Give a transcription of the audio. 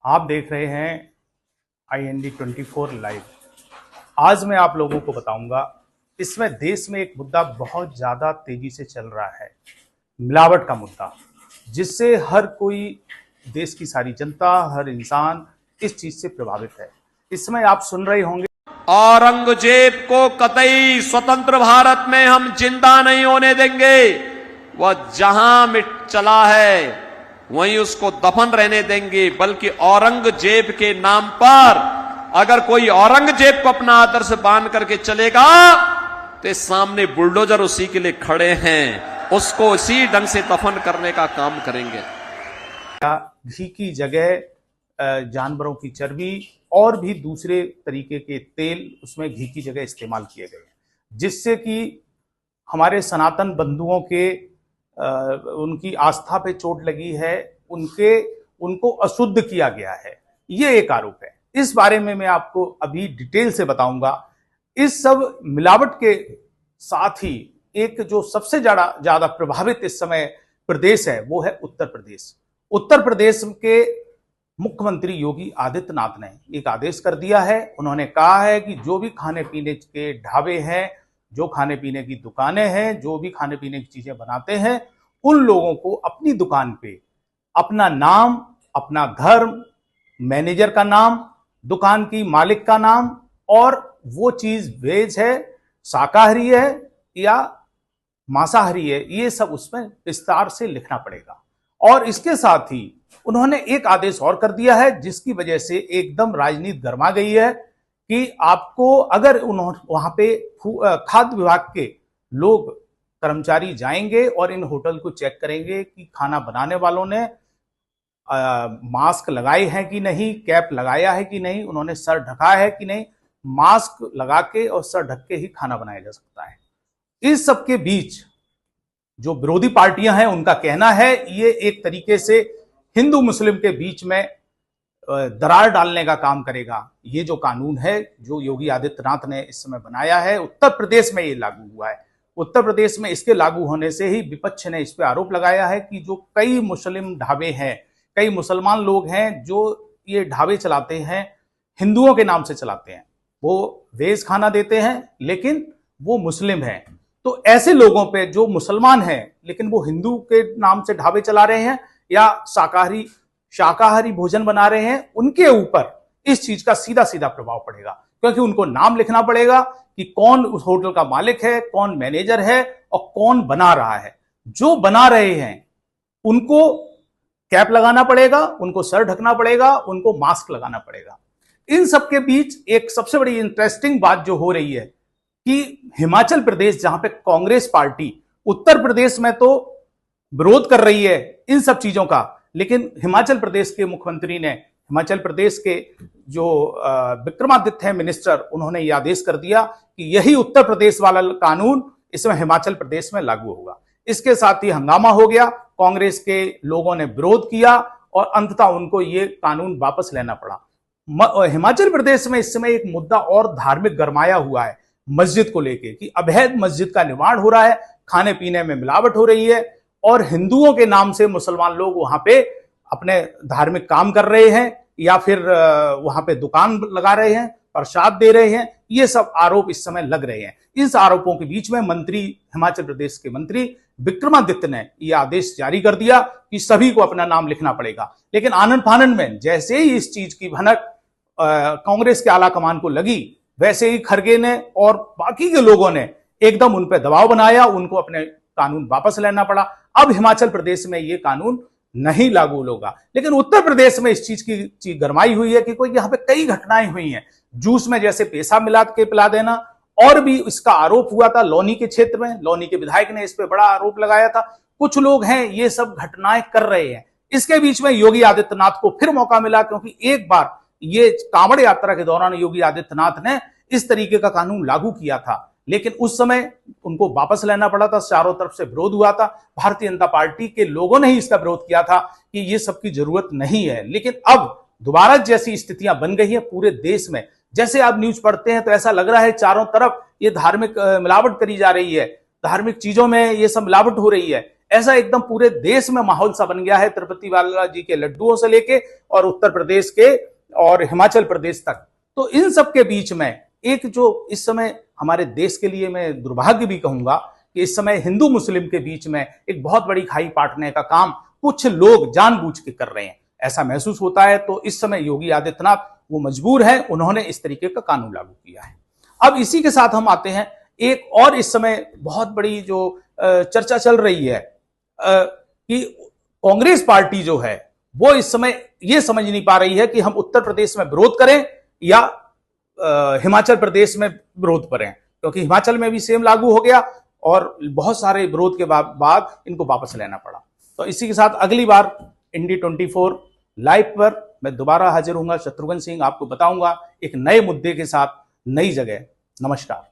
आप देख रहे हैं IND24 लाइव। आज मैं आप लोगों को बताऊंगा, इसमें देश में एक मुद्दा बहुत ज्यादा तेजी से चल रहा है, मिलावट का मुद्दा, जिससे हर कोई, देश की सारी जनता, हर इंसान इस चीज से प्रभावित है। इसमें आप सुन रहे होंगे, औरंगजेब को कतई स्वतंत्र भारत में हम जिंदा नहीं होने देंगे। वह जहां मिट चला है वहीं उसको दफन रहने देंगे, बल्कि औरंगजेब के नाम पर अगर कोई औरंगजेब को अपना आदर्श बांध करके चलेगा तो सामने बुलडोजर उसी के लिए खड़े हैं, उसको उसी ढंग से दफन करने का काम करेंगे। घी की जगह जानवरों की चर्बी और भी दूसरे तरीके के तेल उसमें घी की जगह इस्तेमाल किए गए, जिससे कि हमारे सनातन बंधुओं के उनकी आस्था पे चोट लगी है, उनको अशुद्ध किया गया है। ये एक आरोप है। इस बारे में मैं आपको अभी डिटेल से बताऊंगा। इस सब मिलावट के साथ ही एक जो सबसे ज्यादा प्रभावित इस समय प्रदेश है वो है उत्तर प्रदेश। उत्तर प्रदेश के मुख्यमंत्री योगी आदित्यनाथ ने एक आदेश कर दिया है। उन्होंने कहा है कि जो भी खाने पीने के ढाबे हैं, जो खाने पीने की दुकानें हैं, जो भी खाने पीने की चीजें बनाते हैं, उन लोगों को अपनी दुकान पे अपना नाम, अपना घर, मैनेजर का नाम, दुकान की मालिक का नाम और वो चीज वेज है, शाकाहारी है या मांसाहारी है, ये सब उसमें विस्तार से लिखना पड़ेगा। और इसके साथ ही उन्होंने एक आदेश और कर दिया है, जिसकी वजह से एकदम राजनीति गर्मा गई है कि आपको अगर वहां पे खाद्य विभाग के लोग, कर्मचारी जाएंगे और इन होटल को चेक करेंगे कि खाना बनाने वालों ने मास्क लगाए हैं कि नहीं, कैप लगाया है कि नहीं, उन्होंने सर ढका है कि नहीं। मास्क लगा के और सर ढक के ही खाना बनाया जा सकता है। इस सबके बीच जो विरोधी पार्टियां हैं उनका कहना है ये एक तरीके से हिंदू मुस्लिम के बीच में दरार डालने का काम करेगा। ये जो कानून है जो योगी आदित्यनाथ ने इस समय बनाया है, उत्तर प्रदेश में ये लागू हुआ है। उत्तर प्रदेश में इसके लागू होने से ही विपक्ष ने इस पे आरोप लगाया है कि जो कई मुस्लिम ढाबे हैं, कई मुसलमान लोग हैं जो ये ढाबे चलाते हैं, हिंदुओं के नाम से चलाते हैं, वो वेज खाना देते हैं लेकिन वो मुस्लिम हैं। तो ऐसे लोगों पे जो मुसलमान हैं लेकिन वो हिंदू के नाम से ढाबे चला रहे हैं या शाकाहारी भोजन बना रहे हैं, उनके ऊपर इस चीज का सीधा सीधा प्रभाव पड़ेगा, क्योंकि उनको नाम लिखना पड़ेगा कि कौन उस होटल का मालिक है, कौन मैनेजर है और कौन बना रहा है। जो बना रहे हैं उनको कैप लगाना पड़ेगा, उनको सर ढकना पड़ेगा, उनको मास्क लगाना पड़ेगा। इन सबके बीच एक सबसे बड़ी इंटरेस्टिंग बात जो हो रही है कि हिमाचल प्रदेश, जहां पे कांग्रेस पार्टी उत्तर प्रदेश में तो विरोध कर रही है इन सब चीजों का, लेकिन हिमाचल प्रदेश के मुख्यमंत्री ने, हिमाचल प्रदेश के जो विक्रमादित्य है मिनिस्टर, उन्होंने यह आदेश कर दिया कि यही उत्तर प्रदेश वाला कानून इसमें हिमाचल प्रदेश में लागू होगा। इसके साथ ही हंगामा हो गया, कांग्रेस के लोगों ने विरोध किया और अंततः उनको ये कानून वापस लेना पड़ा। हिमाचल प्रदेश में इस समय एक मुद्दा और धार्मिक गरमाया हुआ है मस्जिद को लेके कि अवैध मस्जिद का निर्माण हो रहा है, खाने पीने में मिलावट हो रही है और हिंदुओं के नाम से मुसलमान लोग वहां पे अपने धार्मिक काम कर रहे हैं या फिर वहां पे दुकान लगा रहे हैं, प्रसाद दे रहे हैं। ये सब आरोप इस समय लग रहे हैं। इस आरोपों के बीच में हिमाचल प्रदेश के मंत्री विक्रमादित्य ने यह आदेश जारी कर दिया कि सभी को अपना नाम लिखना पड़ेगा। लेकिन आनन फानन में जैसे ही इस चीज की भनक कांग्रेस के आला कमान को लगी, वैसे ही खरगे ने और बाकी के लोगों ने एकदम उन पर दबाव बनाया, उनको अपने कानून वापस लेना पड़ा। अब हिमाचल प्रदेश में ये कानून नहीं लागू होगा, लेकिन उत्तर प्रदेश में इस चीज की गरमाई हुई है कि कोई यहाँ पे कई घटनाएं हुई हैं। जूस में जैसे पेशाब मिला के पिला देना, और भी इसका आरोप हुआ था लौनी के क्षेत्र में, लौनी के विधायक ने इस पे बड़ा आरोप लगाया था। कुछ लोग हैं ये सब घटनाएं कर रहे हैं। इसके बीच में योगी आदित्यनाथ को फिर मौका मिला, क्योंकि एक बार ये कांवड़ यात्रा के दौरान योगी आदित्यनाथ ने इस तरीके का कानून लागू किया था, लेकिन उस समय उनको वापस लेना पड़ा था। चारों तरफ से विरोध हुआ था, भारतीय जनता पार्टी के लोगों ने ही इसका विरोध किया था कि ये सब की जरूरत नहीं है। लेकिन अब दोबारा जैसी स्थितियां बन गई हैं पूरे देश में, जैसे आप न्यूज पढ़ते हैं तो ऐसा लग रहा है चारों तरफ ये धार्मिक मिलावट करी जा रही है, धार्मिक चीजों में ये सब मिलावट हो रही है। ऐसा एकदम पूरे देश में माहौल सा बन गया है, तिरुपति बालाजी के लड्डुओं से लेके और उत्तर प्रदेश के और हिमाचल प्रदेश तक। तो इन सब के बीच में एक जो इस समय हमारे देश के लिए मैं दुर्भाग्य भी कहूंगा कि इस समय हिंदू मुस्लिम के बीच में एक बहुत बड़ी खाई पाटने का काम कुछ लोग जानबूझ के कर रहे हैं, ऐसा महसूस होता है। तो इस समय योगी आदित्यनाथ वो मजबूर है, उन्होंने इस तरीके का कानून लागू किया है। अब इसी के साथ हम आते हैं एक और इस समय बहुत बड़ी जो चर्चा चल रही है कि कांग्रेस पार्टी जो है वो इस समय ये समझ नहीं पा रही है कि हम उत्तर प्रदेश में विरोध करें या हिमाचल प्रदेश में विरोध करें, क्योंकि हिमाचल में भी सेम लागू हो गया और बहुत सारे विरोध के बाद इनको वापस लेना पड़ा। तो इसी के साथ अगली बार इंडी 24 लाइव पर मैं दोबारा हाजिर होऊंगा। शत्रुघ्न सिंह आपको बताऊंगा एक नए मुद्दे के साथ, नई जगह। नमस्कार।